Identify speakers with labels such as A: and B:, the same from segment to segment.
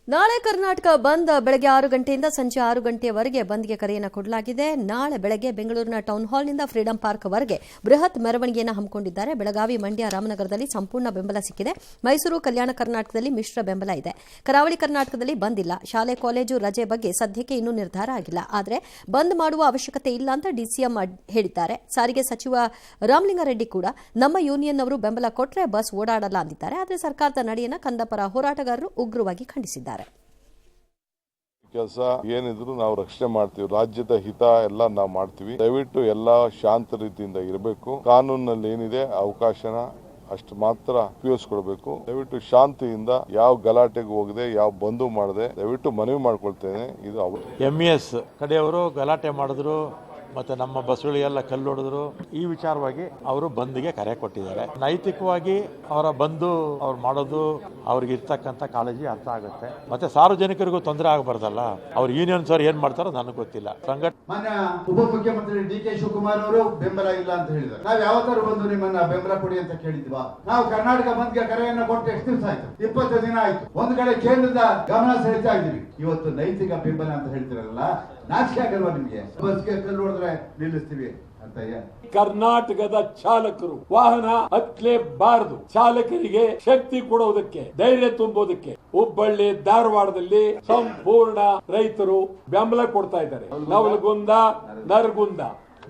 A: ನಾಳೆ ಕರ್ನಾಟಕ ಬಂದ್ ಬೆಳಗ್ಗೆ 6 ಗಂಟೆಯಿಂದ ಸಂಜೆ 6 ಗಂಟೆಯವರೆಗೆ ಬಂದ್ಗೆ ಕರೆಯನ್ನು ಕೊಡಲಾಗಿದೆ. ನಾಳೆ ಬೆಳಗ್ಗೆ ಬೆಂಗಳೂರಿನ ಟೌನ್ ಹಾಲ್ನಿಂದ ಫ್ರೀಡಂ ಪಾರ್ಕ್ವರೆಗೆ ಬೃಹತ್ ಮೆರವಣಿಗೆಯನ್ನು ಹಮ್ಮಿಕೊಂಡಿದ್ದಾರೆ. ಬೆಳಗಾವಿ, ಮಂಡ್ಯ, ರಾಮನಗರದಲ್ಲಿ ಸಂಪೂರ್ಣ ಬೆಂಬಲ ಸಿಕ್ಕಿದೆ. ಮೈಸೂರು, ಕಲ್ಯಾಣ ಕರ್ನಾಟಕದಲ್ಲಿ ಮಿಶ್ರ ಬೆಂಬಲ ಇದೆ. ಕರಾವಳಿ ಕರ್ನಾಟಕದಲ್ಲಿ ಬಂದ್ ಇಲ್ಲ. ಶಾಲೆ, ಕಾಲೇಜು ರಜೆ ಬಗ್ಗೆ ಸದ್ಯಕ್ಕೆ ಇನ್ನೂ ನಿರ್ಧಾರ ಆಗಿಲ್ಲ. ಆದರೆ ಬಂದ್ ಮಾಡುವ ಅವಶ್ಯಕತೆ ಇಲ್ಲ ಅಂತ ಡಿಸಿಎಂ ಹೇಳಿದ್ದಾರೆ. ಸಾರಿಗೆ ಸಚಿವ ರಾಮಲಿಂಗಾರೆಡ್ಡಿ ಕೂಡ ನಮ್ಮ ಯೂನಿಯನ್ನವರು ಬೆಂಬಲ ಕೊಟ್ಟರೆ ಬಸ್ ಓಡಾಡಲ್ಲ ಅಂದಿದ್ದಾರೆ. ಆದರೆ ಸರ್ಕಾರದ ನಡೆಯನ್ನು ಕನ್ನಡಪರ ಹೋರಾಟಗಾರರು ಉಗ್ರವಾಗಿ ಖಂಡಿಸಿದ್ದಾರೆ.
B: ಕೆಲಸ ಏನಿದ್ರು ನಾವು ರಕ್ಷಣೆ ಮಾಡ್ತೀವಿ. ರಾಜ್ಯದ ಹಿತ ಎಲ್ಲ ನಾವು ಮಾಡ್ತೀವಿ. ದಯವಿಟ್ಟು ಎಲ್ಲ ಶಾಂತ ರೀತಿಯಿಂದ ಇರಬೇಕು. ಕಾನೂನಿನಲ್ಲಿ ಏನಿದೆ ಅವಕಾಶನ ಅಷ್ಟು ಮಾತ್ರ ಉಪಯೋಗಿಸ್ಕೊಳ್ಬೇಕು. ದಯವಿಟ್ಟು ಶಾಂತಿಯಿಂದ ಯಾವ ಗಲಾಟೆಗೆ ಹೋಗದೆ ಯಾವ ಬಂದು ಮಾಡದೆ ದಯವಿಟ್ಟು ಮನವಿ ಮಾಡ್ಕೊಳ್ತೇನೆ. ಇದು ಅವರು
C: MES ಕಡೆಯವರು ಗಲಾಟೆ ಮಾಡಿದ್ರು, ಮತ್ತೆ ನಮ್ಮ ಬಸ್ಗಳಿಗೆಲ್ಲ ಕಲ್ಲು ಹೊಡೆದ್ರು. ಈ ವಿಚಾರವಾಗಿ ಅವರು ಬಂದ್ಗೆ ಕರೆ ಕೊಟ್ಟಿದ್ದಾರೆ. ನೈತಿಕವಾಗಿ ಅವರ ಬಂದು ಅವ್ರು ಮಾಡೋದು ಅವ್ರಿಗೆ ಇರ್ತಕ್ಕಂಥ ಕಾಳಜಿ ಅರ್ಥ ಆಗುತ್ತೆ. ಮತ್ತೆ ಸಾರ್ವಜನಿಕರಿಗೂ ತೊಂದರೆ ಆಗಬಾರ್ದಲ್ಲ. ಅವ್ರ ಯೂನಿಯನ್ಸ್ ಅವ್ರು ಏನ್ ಮಾಡ್ತಾರೋ ನನಗೆ ಗೊತ್ತಿಲ್ಲ.
D: ಮಾನ್ಯ ಉಪಮುಖ್ಯಮಂತ್ರಿ DK ಶಿವಕುಮಾರ್ ಅವರು ಬೆಂಬಲ ಇಲ್ಲ ಅಂತ ಹೇಳಿದ್ದಾರೆ. ನಾವು ಯಾವತ್ತಾರು ಬಂದು ನಿಮ್ಮನ್ನ ಬೆಂಬಲ ಕೊಡಿ ಅಂತ ಕೇಳಿದ್ವಾ? ನಾವು ಕರ್ನಾಟಕ ಬಂದ್ಗೆ ಕರೆಯನ್ನ ಕೊಟ್ಟು ಎಷ್ಟು ದಿವಸ ಆಯ್ತು? 20 ದಿನ ಆಯ್ತು. ಒಂದು ಕಡೆ ಕೇಂದ್ರದ ಗಮನ ಸೆಳೀತಾ ಇದ್ದೀವಿ. ಇವತ್ತು ನೈತಿಕ ಬೆಂಬಲ ಅಂತ ಹೇಳ್ತಿರಲ್ಲ, ನಾಚಿಕೆ ಆಗಲ್ವಾ ನಿಮ್ಗೆ? ಬಸ್ಗೆ ಕಲ್ಲು ಹೊಡೆದ್ರೆ ನಿಲ್ಲಿಸ್ತೀವಿ ಅಂತ.
E: ಕರ್ನಾಟಕದ ಚಾಲಕರು ವಾಹನ ಹತ್ತಲೇಬಾರದು. ಚಾಲಕರಿಗೆ ಶಕ್ತಿ ಕೊಡುವುದಕ್ಕೆ, ಧೈರ್ಯ ತುಂಬುವುದಕ್ಕೆ ಹುಬ್ಬಳ್ಳಿ, ಧಾರವಾಡದಲ್ಲಿ ಸಂಪೂರ್ಣ ರೈತರು ಬೆಂಬಲ ಕೊಡ್ತಾ ಇದ್ದಾರೆ. ನವಲಗುಂದ, ನರಗುಂದ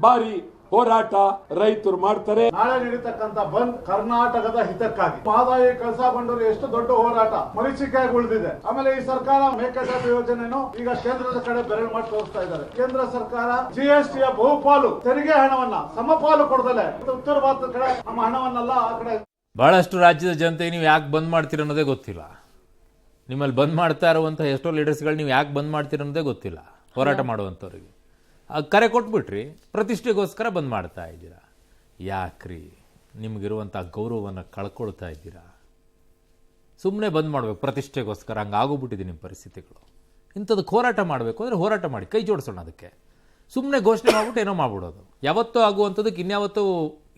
E: ಭಾರಿ ಹೋರಾಟ ರೈತರು ಮಾಡ್ತಾರೆ.
F: ನಾಳೆ ನಡೀತಕ್ಕಂತ ಬಂದ್ ಕರ್ನಾಟಕದ ಹಿತಕ್ಕಾಗಿ. ಮಹದಾಯಿ ಕಳಸಾ ಬಂಡೂರು ಎಷ್ಟು ದೊಡ್ಡ ಹೋರಾಟ ಮರೀಚಿಕೆಯಾಗಿ ಉಳಿದಿದೆ. ಆಮೇಲೆ ಈ ಸರ್ಕಾರ ಮೇಕೆದಾಟು ಯೋಜನೆಯನ್ನು ಈಗ ಕೇಂದ್ರದ ಕಡೆ ಬೆರಳು ಮಾಡಿ ತೋರಿಸ್ತಾ ಇದ್ದಾರೆ. ಕೇಂದ್ರ ಸರ್ಕಾರ GST ಬಹುಪಾಲು ತೆರಿಗೆ ಹಣವನ್ನ ಸಮಪಾಲು ಕೊಡದಲೆ ಉತ್ತರ ಭಾರತದ ಕಡೆ ನಮ್ಮ ಹಣವನ್ನೆಲ್ಲ ಆ ಕಡೆ.
G: ಬಹಳಷ್ಟು ರಾಜ್ಯದ ಜನತೆಗೆ ನೀವು ಯಾಕೆ ಬಂದ್ ಮಾಡ್ತೀರ ಅನ್ನೋದೇ ಗೊತ್ತಿಲ್ಲ. ನಿಮ್ಮಲ್ಲಿ ಬಂದ್ ಮಾಡ್ತಾ ಇರುವಂತಹ ಎಷ್ಟೋ ಲೀಡರ್ಸ್ಗಳು ನೀವು ಯಾಕೆ ಬಂದ್ ಮಾಡ್ತೀರ ಅನ್ನೋದೇ ಗೊತ್ತಿಲ್ಲ. ಹೋರಾಟ ಮಾಡುವಂಥವ್ರಿಗೆ ಕರೆ ಕೊಟ್ಬಿಟ್ರಿ, ಪ್ರತಿಷ್ಠೆಗೋಸ್ಕರ ಬಂದ್ ಮಾಡ್ತಾ ಇದ್ದೀರಾ. ಯಾಕ್ರಿ ನಿಮಗಿರುವಂಥ ಗೌರವವನ್ನು ಕಳ್ಕೊಳ್ತಾ ಇದ್ದೀರಾ? ಸುಮ್ಮನೆ ಬಂದ್ ಮಾಡಬೇಕು ಪ್ರತಿಷ್ಠೆಗೋಸ್ಕರ. ಹಂಗಾಗೋಗ್ಬಿಟ್ಟಿದೆ ನಿಮ್ಮ ಪರಿಸ್ಥಿತಿಗಳು. ಇಂಥದಕ್ಕೆ ಹೋರಾಟ ಮಾಡಬೇಕು ಅಂದರೆ ಹೋರಾಟ ಮಾಡಿ, ಕೈ ಜೋಡಿಸೋಣ. ಅದಕ್ಕೆ ಸುಮ್ಮನೆ ಘೋಷಣೆ ಮಾಡ್ಬಿಟ್ಟು ಏನೋ ಮಾಡ್ಬಿಡೋದು, ಯಾವತ್ತೂ ಆಗುವಂಥದ್ದಕ್ಕೆ ಇನ್ಯಾವತ್ತೂ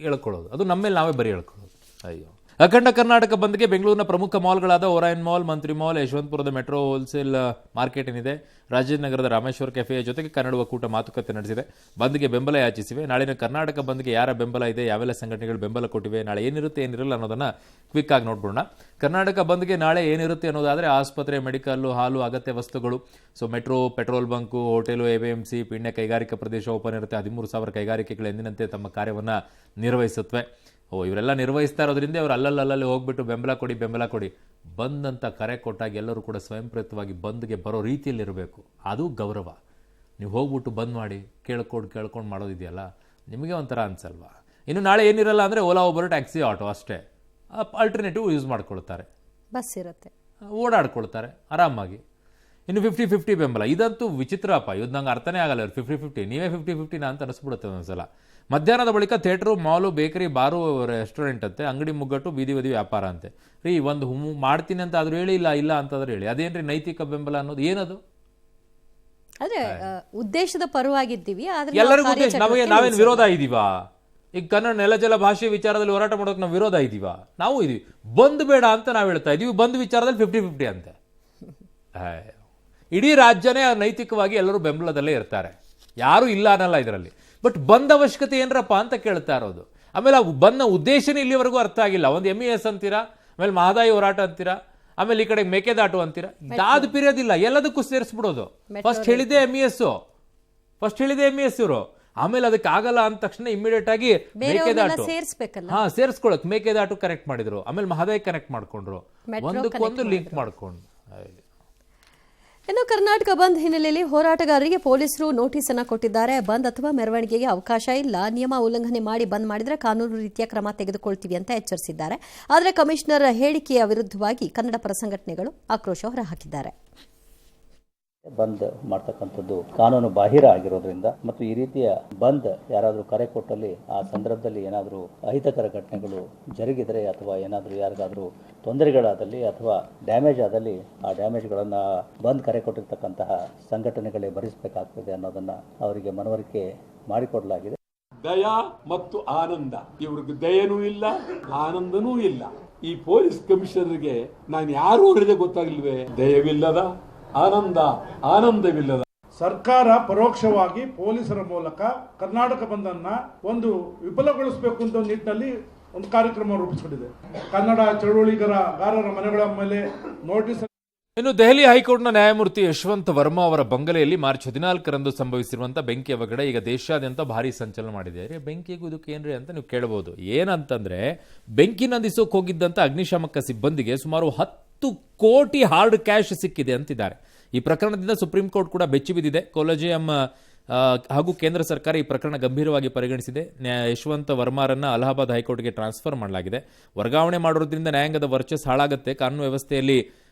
G: ಹೇಳ್ಕೊಳ್ಳೋದು, ಅದು ನಮ್ಮ ಮೇಲೆ ನಾವೇ ಬರೀ ಹೇಳ್ಕೊಳ್ಳೋದು. ಅಯ್ಯೋ. ಅಖಂಡ ಕರ್ನಾಟಕ ಬಂದ್ಗೆ ಬೆಂಗಳೂರಿನ ಪ್ರಮುಖ ಮಾಲ್ಗಳಾದ ಓರೈನ್ ಮಾಲ್, ಮಂತ್ರಿ ಮಾಲ್, ಯಶವಂತಪುರದ ಮೆಟ್ರೋ ಹೋಲ್ಸೇಲ್ ಮಾರ್ಕೆಟ್ ಏನಿದೆ, ರಾಜನಗರದ ರಾಮೇಶ್ವರ ಕೆಫೆಯ ಜೊತೆಗೆ ಕನ್ನಡ ಒಕ್ಕೂಟ ಮಾತುಕತೆ ನಡೆಸಿದೆ. ಬಂದ್ಗೆ ಬೆಂಬಲ ಯಾಚಿಸಿವೆ. ನಾಳಿನ ಕರ್ನಾಟಕ ಬಂದ್ಗೆ ಯಾರ ಬೆಂಬಲ ಇದೆ, ಯಾವೆಲ್ಲ ಸಂಘಟನೆಗಳು ಬೆಂಬಲ ಕೊಟ್ಟಿವೆ, ನಾಳೆ ಏನಿರುತ್ತೆ ಏನಿರಲ್ಲ ಅನ್ನೋದನ್ನ ಕ್ವಿಕ್ ಆಗಿ ನೋಡ್ಬೋಣ. ಕರ್ನಾಟಕ ಬಂದ್ಗೆ ನಾಳೆ ಏನಿರುತ್ತೆ ಅನ್ನೋದಾದ್ರೆ ಆಸ್ಪತ್ರೆ, ಮೆಡಿಕಲ್ಲು, ಹಾಲು, ಅಗತ್ಯ ವಸ್ತುಗಳು, metro, petrol bunk, hotel, APMC, Peenya ಕೈಗಾರಿಕಾ ಪ್ರದೇಶ ಓಪನ್ ಇರುತ್ತೆ. 13,000 ಕೈಗಾರಿಕೆಗಳು ಎಂದಿನಂತೆ ತಮ್ಮ ಕಾರ್ಯವನ್ನು ನಿರ್ವಹಿಸುತ್ತವೆ. ಇವರೆಲ್ಲ ನಿರ್ವಹಿಸ್ತಾ ಇರೋದ್ರಿಂದ ಅವ್ರು ಅಲ್ಲಲ್ಲಿ ಹೋಗ್ಬಿಟ್ಟು ಬೆಂಬಲ ಕೊಡಿ ಬಂದಂತ ಕರೆ ಕೊಟ್ಟಾಗ ಎಲ್ಲರೂ ಕೂಡ ಸ್ವಯಂ ಪ್ರೇರಿತವಾಗಿ ಬಂದ್ಗೆ ಬರೋ ರೀತಿಯಲ್ಲಿರಬೇಕು. ಅದು ಗೌರವ. ನೀವು ಹೋಗ್ಬಿಟ್ಟು ಬಂದ್ ಮಾಡಿ ಕೇಳ್ಕೊಂಡು ಮಾಡೋದಿದೆಯಲ್ಲ, ನಿಮಗೆ ಒಂಥರ ಅನ್ಸಲ್ವಾ? ಇನ್ನು ನಾಳೆ ಏನಿರಲ್ಲ ಅಂದರೆ ಓಲಾ, ಊಬರ್, ಟ್ಯಾಕ್ಸಿ, ಆಟೋ ಅಷ್ಟೇ. ಆಲ್ಟರ್ನೇಟಿವ್ ಯೂಸ್ ಮಾಡ್ಕೊಳ್ತಾರೆ, ಬಸ್ ಇರುತ್ತೆ, ಓಡಾಡ್ಕೊಳ್ತಾರೆ ಆರಾಮಾಗಿ. ಇನ್ನು 50-50 ಬೆಂಬಲ, ಇದಂತೂ ವಿಚಿತ್ರ ಅಪ್ಪ. ಇದು ನಂಗೆ ಅರ್ಥನೇ ಆಗಲ್ಲ. 50-50 ನೀವೇ 50-50 ಅಂತ ಅನಿಸ್ಬಿಡುತ್ತೆ ಒಂದೊಂದ್ಸಲ. ಮಧ್ಯಾಹ್ನದ ಬಳಿಕ ಥಿಯೇಟ್ರು, ಮಾಲು, ಬೇಕರಿ, ಬಾರು, ರೆಸ್ಟೋರೆಂಟ್ ಅಂತೆ, ಅಂಗಡಿ ಮುಗ್ಗಟ್ಟು, ಬೀದಿ ವ್ಯಾಪಾರ ಅಂತೆ. ರೀ ಒಂದು ಮಾಡ್ತೀನಿ ಅಂತ ಆದ್ರೂ ಹೇಳಿ, ಇಲ್ಲ ಅಂತಂದ್ರೆ ಹೇಳಿ. ಅದೇನ್ರಿ ನೈತಿಕ ಬೆಂಬಲ ಅನ್ನೋದು? ಏನದು?
A: ಅದೇ ಉದ್ದೇಶದ ಪರವಾಗಿದ್ದೀವಿ.
G: ಎಲ್ಲರಿಗೂ ಉದ್ದೇಶ. ನಾವೇನು ವಿರೋಧ ಇದೀವಾ? ಈಗ ಕನ್ನಡ ನೆಲ ಜಲ ಭಾಷೆ ವಿಚಾರದಲ್ಲಿ ಹೋರಾಟ ಮಾಡೋಕೆ ನಾವು ವಿರೋಧ ಇದೀವಾ? ನಾವು ಇದೀವಿ. ಬಂದ್ ಬೇಡ ಅಂತ ನಾವು ಹೇಳ್ತಾ ಇದೀವಿ. ಬಂದ್ ವಿಚಾರದಲ್ಲಿ 50-50 ಅಂತೆ. ಇಡೀ ರಾಜ್ಯನೇ ನೈತಿಕವಾಗಿ ಎಲ್ಲರೂ ಬೆಂಬಲದಲ್ಲೇ ಇರ್ತಾರೆ, ಯಾರು ಇಲ್ಲ ಅನ್ನಲ್ಲ ಇದರಲ್ಲಿ. ಬಟ್ ಬಂದ್ ಅವಶ್ಯಕತೆ ಏನ್ರಪ್ಪ ಅಂತ ಕೇಳ್ತಾ ಇರೋದು. ಆಮೇಲೆ ಆ ಬಂದ ಉದ್ದೇಶನೇ ಇಲ್ಲಿವರೆಗೂ ಅರ್ಥ ಆಗಿಲ್ಲ. ಒಂದು MES ಅಂತೀರಾ, ಆಮೇಲೆ ಮಹದಾಯಿ ಹೋರಾಟ ಅಂತೀರಾ, ಆಮೇಲೆ ಈ ಕಡೆ ಮೇಕೆದಾಟು ಅಂತೀರಾ. ಇದಾದ ಪಿರಿಯಡ್ ಇಲ್ಲ, ಎಲ್ಲದಕ್ಕೂ ಸೇರಿಸ್ಬಿಡೋದು. ಫಸ್ಟ್ ಹೇಳಿದೆ MES ಇವರು, ಆಮೇಲೆ ಅದಕ್ಕೆ ಆಗಲ್ಲ ಅಂದ ತಕ್ಷಣ ಇಮಿಡಿಯೇಟ್ ಆಗಿ ಮೇಕೆದಾಟು ಸೇರಿಸ್ಕೊಳಕ್ ಮೇಕೆದಾಟು ಕನೆಕ್ಟ್ ಮಾಡಿದ್ರು, ಆಮೇಲೆ ಮಹದಾಯಿ ಕನೆಕ್ಟ್ ಮಾಡ್ಕೊಂಡ್ರು, ಒಂದಕ್ಕೊಂದು ಲಿಂಕ್ ಮಾಡ್ಕೊಂಡು.
A: ಇನ್ನು ಕರ್ನಾಟಕ ಬಂದ್ ಹಿನ್ನೆಲೆಯಲ್ಲಿ ಹೋರಾಟಗಾರರಿಗೆ ಪೊಲೀಸರು ನೋಟಿಸ್ ಅನ್ನು ಕೊಟ್ಟಿದ್ದಾರೆ. ಬಂದ್ ಅಥವಾ ಮೆರವಣಿಗೆಗೆ ಅವಕಾಶ ಇಲ್ಲ, ನಿಯಮ ಉಲ್ಲಂಘನೆ ಮಾಡಿ ಬಂದ್ ಮಾಡಿದರೆ ಕಾನೂನು ರೀತಿಯ ಕ್ರಮ ತೆಗೆದುಕೊಳ್ತೀವಿ ಅಂತ ಎಚ್ಚರಿಸಿದ್ದಾರೆ. ಆದರೆ ಕಮಿಷನರ್ ಹೇಳಿಕೆಯ ವಿರುದ್ಧವಾಗಿ ಕನ್ನಡ ಪರ ಸಂಘಟನೆಗಳು ಆಕ್ರೋಶ ಹೊರಹಾಕಿದ್ದಾರೆ.
H: ಬಂದ್ ಮಾಡ್ತಕ್ಕಂಥದ್ದು ಕಾನೂನು ಬಾಹಿರ ಆಗಿರೋದ್ರಿಂದ ಮತ್ತು ಈ ರೀತಿಯ ಬಂದ್ ಯಾರಾದರೂ ಕರೆ ಕೊಟ್ಟಲ್ಲಿ ಆ ಸಂದರ್ಭದಲ್ಲಿ ಏನಾದರೂ ಅಹಿತಕರ ಘಟನೆಗಳು ಜರುಗಿದರೆ ಅಥವಾ ಏನಾದರೂ ಯಾರಿಗಾದರೂ ತೊಂದರೆಗಳಾದಲ್ಲಿ ಅಥವಾ ಡ್ಯಾಮೇಜ್ ಆದಲ್ಲಿ ಆ ಡ್ಯಾಮೇಜ್ಗಳನ್ನು ಬಂದ್ ಕರೆ ಕೊಟ್ಟಿರ್ತಕ್ಕಂತಹ ಸಂಘಟನೆಗಳೇ ಭರಿಸಬೇಕಾಗ್ತದೆ ಅನ್ನೋದನ್ನ ಅವರಿಗೆ ಮನವರಿಕೆ ಮಾಡಿಕೊಡಲಾಗಿದೆ.
E: ದಯ ಮತ್ತು ಆನಂದ, ಇವ್ರಿಗೆ ದಯನೂ ಇಲ್ಲ, ಆನಂದನೂ ಇಲ್ಲ. ಈ ಪೊಲೀಸ್ ಕಮಿಷನರ್ಗೆ ನಾನು ಯಾರು ಅವರಿಗೆ ಗೊತ್ತಾಗ್ಲಿಲ್ವೇ? ದಯವಿಲ್ಲದ ಆನಂದವಿಲ್ಲದ
F: ಸರ್ಕಾರ ಪರೋಕ್ಷವಾಗಿ ಪೊಲೀಸರ ಮೂಲಕ ಕರ್ನಾಟಕ ಬಂದನ್ನ ಒಂದು ವಿಫಲಗೊಳಿಸಬೇಕು ಅಂತ ನಿಟ್ಟಿನಲ್ಲಿ ಒಂದು ಕಾರ್ಯಕ್ರಮ ರೂಪಿಸಿಕೊಂಡಿದೆ. ಕನ್ನಡ ಚಳುವಳಿಗಾರರ ಮನೆಗಳ ಮೇಲೆ ನೋಟಿಸ್.
G: ಇನ್ನು ದೆಹಲಿ ಹೈಕೋರ್ಟ್ನ ನ್ಯಾಯಮೂರ್ತಿ ಯಶವಂತ್ ವರ್ಮಾ ಅವರ ಬಂಗಲೆಯಲ್ಲಿ ಮಾರ್ಚ್ 14ರಂದು ಸಂಭವಿಸಿರುವಂತಹ ಬೆಂಕಿ ಅವಘಡ ಈಗ ದೇಶಾದ್ಯಂತ ಭಾರಿ ಸಂಚಲನ ಮಾಡಿದೆ. ಬೆಂಕಿಗೂ ಇದಕ್ಕೆ ಏನ್ರಿ ಅಂತ ನೀವು ಕೇಳಬಹುದು. ಏನಂತಂದ್ರೆ ಬೆಂಕಿ ನಂದಿಸೋಕೆ ಹೋಗಿದ್ದಂತ ಅಗ್ನಿಶಾಮಕ ಸಿಬ್ಬಂದಿಗೆ ಸುಮಾರು 10 ಕೋಟಿ ಹಾರ್ಡ್ ಕ್ಯಾಶ್ ಸಿಕ್ಕಿದೆ ಅಂತಿದ್ದಾರೆ. ಈ ಪ್ರಕರಣದಿಂದ ಸುಪ್ರೀಂ ಕೋರ್ಟ್ ಕೂಡ ಬೆಚ್ಚಿ ಬಿದ್ದಿದೆ. ಕೊಲೆಜಿಯಂ ಹಾಗೂ ಕೇಂದ್ರ ಸರ್ಕಾರ ಈ ಪ್ರಕರಣ ಗಂಭೀರವಾಗಿ ಪರಿಗಣಿಸಿದೆ. ಯಶವಂತ್ ವರ್ಮಾರನ್ನ ಅಲಹಾಬಾದ್ ಹೈಕೋರ್ಟ್ಗೆ ಟ್ರಾನ್ಸ್ಫರ್ ಮಾಡಲಾಗಿದೆ. ವರ್ಗಾವಣೆ ಮಾಡೋದ್ರಿಂದ ನ್ಯಾಯಾಂಗದ ವರ್ಚಸ್ ಹಾಳಾಗುತ್ತೆ, ಕಾನೂನು ವ್ಯವಸ್ಥೆಯಲ್ಲಿ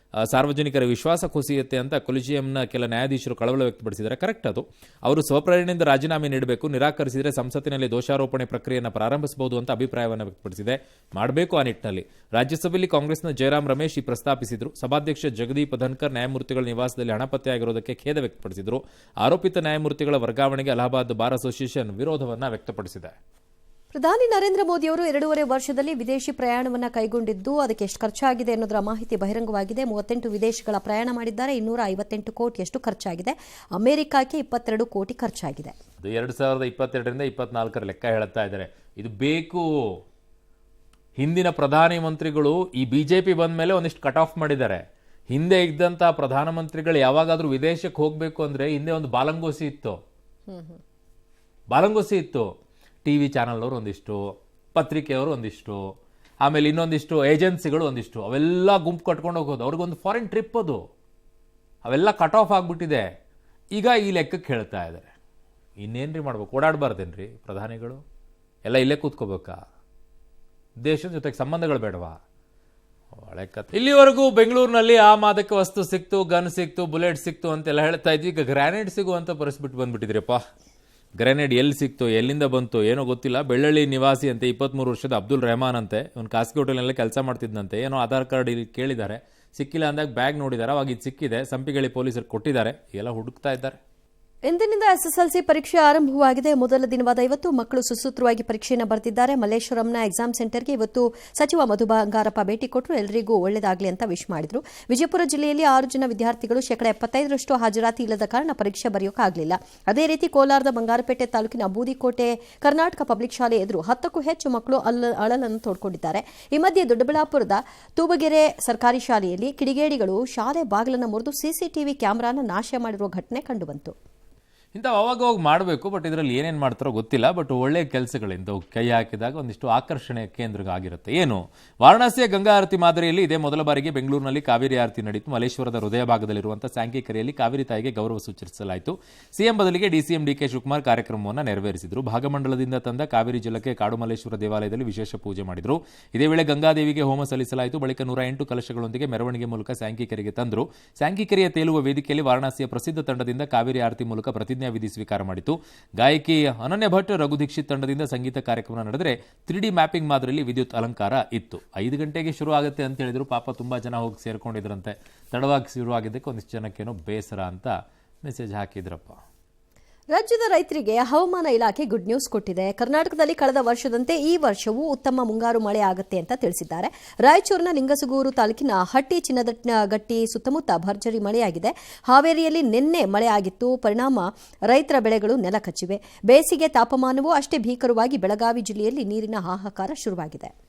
G: ಸಾರ್ವಜನಿಕರ ವಿಶ್ವಾಸ ಕುಸಿಯುತ್ತೆ ಅಂತ ಕೊಲಿಜಿಯಂನ ಕೆಲ ನ್ಯಾಯಾಧೀಶರು ಕಳವಳ ವ್ಯಕ್ತಪಡಿಸಿದ್ದಾರೆ. ಕರೆಕ್ಟ್ ಅದು. ಅವರು ಸ್ವಪ್ರೇರಣೆಯಿಂದ ರಾಜೀನಾಮೆ ನೀಡಬೇಕು, ನಿರಾಕರಿಸಿದರೆ ಸಂಸತ್ತಿನಲ್ಲಿ ದೋಷಾರೋಪಣೆ ಪ್ರಕ್ರಿಯೆಯನ್ನು ಪ್ರಾರಂಭಿಸಬಹುದು ಅಂತ ಅಭಿಪ್ರಾಯವನ್ನು ವ್ಯಕ್ತಪಡಿಸಿದೆ. ಮಾಡಬೇಕು ಆ ನಿಟ್ಟಿನಲ್ಲಿ. ರಾಜ್ಯಸಭೆಯಲ್ಲಿ ಕಾಂಗ್ರೆಸ್ನ ಜಯರಾಮ್ ರಮೇಶ್ ಈ ಪ್ರಸ್ತಾಪಿಸಿದರು. ಸಭಾಧ್ಯಕ್ಷ ಜಗದೀಪ್ ಧನ್ಕರ್ ನ್ಯಾಯಮೂರ್ತಿಗಳ ನಿವಾಸದಲ್ಲಿ ಹಣ ಪತ್ತೆಯಾಗಿರುವುದಕ್ಕೆ ಖೇದ ವ್ಯಕ್ತಪಡಿಸಿದರು. ಆರೋಪಿತ ನ್ಯಾಯಮೂರ್ತಿಗಳ ವರ್ಗಾವಣೆಗೆ ಅಲಹಾಬಾದ್ ಬಾರ್ ಅಸೋಸಿಯೇಷನ್ ವಿರೋಧವನ್ನು ವ್ಯಕ್ತಪಡಿಸಿದೆ.
A: ಪ್ರಧಾನಿ ನರೇಂದ್ರ ಮೋದಿಯವರು 2.5 ವರ್ಷದಲ್ಲಿ ವಿದೇಶಿ ಪ್ರಯಾಣವನ್ನು ಕೈಗೊಂಡಿದ್ದು ಅದಕ್ಕೆ ಎಷ್ಟು ಖರ್ಚಾಗಿದೆ ಅನ್ನೋದರ ಮಾಹಿತಿ ಬಹಿರಂಗವಾಗಿದೆ. 38 ವಿದೇಶಗಳ ಪ್ರಯಾಣ ಮಾಡಿದ್ದಾರೆ. 258 ಕೋಟಿಯಷ್ಟು ಖರ್ಚಾಗಿದೆ. ಅಮೆರಿಕಕ್ಕೆ 22 ಕೋಟಿ ಖರ್ಚಾಗಿದೆ.
G: 2022ರಿಂದ 24ರ ಲೆಕ್ಕ ಹೇಳುತ್ತಾ ಇದ್ದಾರೆ. ಇದು ಬೇಕು. ಹಿಂದಿನ ಪ್ರಧಾನಿ ಮಂತ್ರಿಗಳು ಈ ಬಿಜೆಪಿ ಬಂದ ಮೇಲೆ ಒಂದಿಷ್ಟು ಕಟ್ ಆಫ್ ಮಾಡಿದ್ದಾರೆ. ಹಿಂದೆ ಇದ್ದಂತ ಪ್ರಧಾನಮಂತ್ರಿಗಳು ಯಾವಾಗಾದ್ರೂ ವಿದೇಶಕ್ಕೆ ಹೋಗಬೇಕು ಅಂದ್ರೆ ಹಿಂದೆ ಒಂದು ಬಾಲಂಗೋಸಿ ಇತ್ತು. ಟಿವಿ ಚಾನಲ್ನವರು ಒಂದಿಷ್ಟು, ಪತ್ರಿಕೆಯವರು ಒಂದಿಷ್ಟು, ಆಮೇಲೆ ಇನ್ನೊಂದಿಷ್ಟು ಏಜೆನ್ಸಿಗಳು ಒಂದಿಷ್ಟು, ಅವೆಲ್ಲ ಗುಂಪು ಕಟ್ಕೊಂಡು ಹೋಗೋದು. ಅವ್ರಿಗೊಂದು ಫಾರಿನ್ ಟ್ರಿಪ್ ಅದು. ಅವೆಲ್ಲ ಕಟ್ ಆಫ್ ಆಗಿಬಿಟ್ಟಿದೆ. ಈಗ ಈ ಲೆಕ್ಕಕ್ಕೆ ಹೇಳ್ತಾ ಇದ್ದಾರೆ. ಇನ್ನೇನ್ರಿ ಮಾಡ್ಬೇಕು? ಓಡಾಡಬಾರ್ದೇನ್ರಿ ಪ್ರಧಾನಿಗಳು? ಎಲ್ಲ ಇಲ್ಲೇ ಕೂತ್ಕೋಬೇಕಾ? ದೇಶದ ಜೊತೆಗೆ ಸಂಬಂಧಗಳು ಬೇಡವಾ? ಒಳ್ಳೆ ಕಥೆ. ಇಲ್ಲಿವರೆಗೂ ಬೆಂಗಳೂರಿನಲ್ಲಿ ಆ ಮಾದಕ ವಸ್ತು ಸಿಕ್ತು, ಗನ್ ಸಿಕ್ತು, ಬುಲೆಟ್ ಸಿಕ್ತು ಅಂತೆಲ್ಲ ಹೇಳ್ತಾ ಇದ್ವಿ. ಈಗ ಗ್ರಾನೇಡ್ ಸಿಗುವಂತ ಪರಿಸ್ಥಿತಿ ಬಂದ್ಬಿಟ್ಟಿದ್ರಪ್ಪ. ಗ್ರೆನೇಡ್ ಎಲ್ಲಿ ಸಿಕ್ತು, ಎಲ್ಲಿಂದ ಬಂತು ಏನೋ ಗೊತ್ತಿಲ್ಲ. ಬೆಳ್ಳಳ್ಳಿ ನಿವಾಸಿ ಅಂತೆ, 23 ವರ್ಷದ ಅಬ್ದುಲ್ ರೆಹಮಾನ್ ಅಂತೆ. ಒಂದು ಖಾಸಗಿ ಹೋಟೆಲ್ನಲ್ಲೇ ಕೆಲಸ ಮಾಡ್ತಿದ್ದಂತೆ. ಏನೋ ಆಧಾರ್ ಕಾರ್ಡ್ ಇಲ್ಲಿ ಕೇಳಿದ್ದಾರೆ, ಸಿಕ್ಕಿಲ್ಲ ಅಂದಾಗ ಬ್ಯಾಗ್ ನೋಡಿದ್ದಾರೆ. ಅವಾಗ ಇದು ಸಿಕ್ಕಿದೆ. ಸಂಪಿಗೆಳಿ ಪೊಲೀಸರು ಕೊಟ್ಟಿದ್ದಾರೆ. ಎಲ್ಲ ಹುಡುಕ್ತಾ ಇದ್ದಾರೆ.
A: ಇಂದಿನಿಂದ ಎಸ್ಎಸ್ಎಲ್ಸಿ ಪರೀಕ್ಷೆ ಆರಂಭವಾಗಿದೆ. ಮೊದಲ ದಿನವಾದ ಇವತ್ತು ಮಕ್ಕಳು ಸುಸೂತ್ರವಾಗಿ ಪರೀಕ್ಷೆಯನ್ನು ಬರೆದಿದ್ದಾರೆ. ಮಲ್ಲೇಶ್ವರಂನ ಎಕ್ಸಾಮ್ ಸೆಂಟರ್ಗೆ ಇವತ್ತು ಸಚಿವ ಮಧು ಬಂಗಾರಪ್ಪ ಭೇಟಿ ಕೊಟ್ಟರು. ಎಲ್ಲರಿಗೂ ಒಳ್ಳೆಯದಾಗಲಿ ಅಂತ ವಿಶ್ ಮಾಡಿದ್ರು. ವಿಜಯಪುರ ಜಿಲ್ಲೆಯಲ್ಲಿ 6 ಜನ ವಿದ್ಯಾರ್ಥಿಗಳು 75% ಹಾಜರಾತಿ ಇಲ್ಲದ ಕಾರಣ ಪರೀಕ್ಷೆ ಬರೆಯೋಕ್ಕಾಗಲಿಲ್ಲ. ಅದೇ ರೀತಿ ಕೋಲಾರದ ಬಂಗಾರಪೇಟೆ ತಾಲೂಕಿನ ಬೂದಿಕೋಟೆ ಕರ್ನಾಟಕ ಪಬ್ಲಿಕ್ ಶಾಲೆ ಎದುರು 10ಕ್ಕೂ ಹೆಚ್ಚು ಮಕ್ಕಳು ಅಳಲನ್ನು ತೋಡ್ಕೊಂಡಿದ್ದಾರೆ. ಈ ಮಧ್ಯೆ ದೊಡ್ಡಬಳ್ಳಾಪುರದ ತೂಬಗೆರೆ ಸರ್ಕಾರಿ ಶಾಲೆಯಲ್ಲಿ ಕಿಡಿಗೇಡಿಗಳು ಶಾಲೆ ಬಾಗಿಲನ್ನು ಮುರಿದು ಸಿಸಿಟಿವಿ ಕ್ಯಾಮೆರಾನ ನಾಶ ಮಾಡಿರುವ ಘಟನೆ ಕಂಡುಬಂತು.
G: ಇಂಥ ಅವಾಗ ಮಾಡಬೇಕು. ಬಟ್ ಇದರಲ್ಲಿ ಏನೇನು ಮಾಡ್ತಾರೋ ಗೊತ್ತಿಲ್ಲ. ಬಟ್ ಒಳ್ಳೆಯ ಕೆಲಸಗಳಿಂದ ಕೈ ಹಾಕಿದಾಗ ಒಂದಿಷ್ಟು ಆಕರ್ಷಣೆ ಕೇಂದ್ರ ಆಗಿರುತ್ತೆ. ಏನು, ವಾರಣಾಸಿಯ ಗಂಗಾ ಆರತಿ ಮಾದರಿಯಲ್ಲಿ ಇದೇ ಮೊದಲ ಬಾರಿಗೆ ಬೆಂಗಳೂರಿನಲ್ಲಿ ಕಾವೇರಿ ಆರತಿ ನಡೆಯಿತು. ಮಲ್ಲೇಶ್ವರದ ಹೃದಯ ಭಾಗದಲ್ಲಿರುವಂತಹ ಸ್ಯಾಂಕಿಕೆರೆಯಲ್ಲಿ ಕಾವೇರಿ ತಾಯಿಗೆ ಗೌರವ ಸೂಚಿಸಲಾಯಿತು. ಸಿಎಂ ಬದಲಿಗೆ ಡಿಸಿಎಂ ಡಿಕೆ ಶಿವಕುಮಾರ್ ಕಾರ್ಯಕ್ರಮವನ್ನು ನೆರವೇರಿಸಿದರು. ಭಾಗಮಂಡಲದಿಂದ ತಂದ ಕಾವೇರಿ ಜಲಕ್ಕೆ ಕಾಡುಮಲ್ಲೇಶ್ವರ ದೇವಾಲಯದಲ್ಲಿ ವಿಶೇಷ ಪೂಜೆ ಮಾಡಿದರು. ಇದೇ ವೇಳೆ ಗಂಗಾದೇವಿಗೆ ಹೋಮ ಸಲ್ಲಿಸಲಾಯಿತು. ಬಳಿಕ 108 ಕಲಶಗಳೊಂದಿಗೆ ಮೆರವಣಿಗೆ ಮೂಲಕ ಸ್ಯಾಂಕಿಕೆರೆಗೆ ತಂದರು. ಸ್ಯಾಂಕಿಕೆರೆಯ ತೇಲುವ ವೇದಿಕೆಯಲ್ಲಿ ವಾರಣಾಸಿಯ ಪ್ರಸಿದ್ಧ ತಂಡದಿಂದ ಕಾವೇರಿ ಆರತಿ ಮೂಲಕ ಪ್ರತಿಜ್ಞಾ ವಿಧಿ ಸ್ವೀಕಾರ ಮಾಡಿತು. ಗಾಯಕಿ ಅನನ್ಯ ಭಟ್, ರಘು ದೀಕ್ಷಿತ್ ತಂಡದಿಂದ ಸಂಗೀತ ಕಾರ್ಯಕ್ರಮ ನಡೆದರೆ 3D ಮ್ಯಾಪಿಂಗ್ ಮಾದರಿಯಲ್ಲಿ ವಿದ್ಯುತ್ ಅಲಂಕಾರ ಇತ್ತು. 5 ಗಂಟೆಗೆ ಶುರು ಆಗುತ್ತೆ ಅಂತ ಹೇಳಿದ್ರು. ಪಾಪ ತುಂಬಾ ಜನ ಹೋಗಿ ಸೇರ್ಕೊಂಡಿದ್ರಂತೆ. ತಡವಾಗಿ ಶುರು ಆಗಿದ್ದಕ್ಕೆ ಒಂದಿಷ್ಟು ಜನಕ್ಕೇನೋ ಬೇಸರ ಅಂತ ಮೆಸೇಜ್ ಹಾಕಿದ್ರಪ್ಪ.
A: ರಾಜ್ಯದ ರೈತರಿಗೆ ಹವಾಮಾನ ಇಲಾಖೆ ಗುಡ್ ನ್ಯೂಸ್ ಕೊಟ್ಟಿದೆ. ಕರ್ನಾಟಕದಲ್ಲಿ ಕಳೆದ ವರ್ಷದಂತೆ ಈ ವರ್ಷವೂ ಉತ್ತಮ ಮುಂಗಾರು ಮಳೆ ಆಗುತ್ತೆ ಅಂತ ತಿಳಿಸಿದ್ದಾರೆ. ರಾಯಚೂರಿನ ಲಿಂಗಸಗೂರು ತಾಲೂಕಿನ ಹಟ್ಟಿ ಚಿನ್ನದಗಟ್ಟಿ ಸುತ್ತಮುತ್ತ ಭರ್ಜರಿ ಮಳೆಯಾಗಿದೆ. ಹಾವೇರಿಯಲ್ಲಿ ನಿನ್ನೆ ಮಳೆ ಆಗಿತ್ತು. ಪರಿಣಾಮ ರೈತರ ಬೆಳೆಗಳು ನೆಲಕಚ್ಚಿವೆ. ಬೇಸಿಗೆ ತಾಪಮಾನವೂ ಅಷ್ಟೇ ಭೀಕರವಾಗಿ ಬೆಳಗಾವಿ ಜಿಲ್ಲೆಯಲ್ಲಿ ನೀರಿನ ಹಾಹಾಕಾರ ಶುರುವಾಗಿದೆ.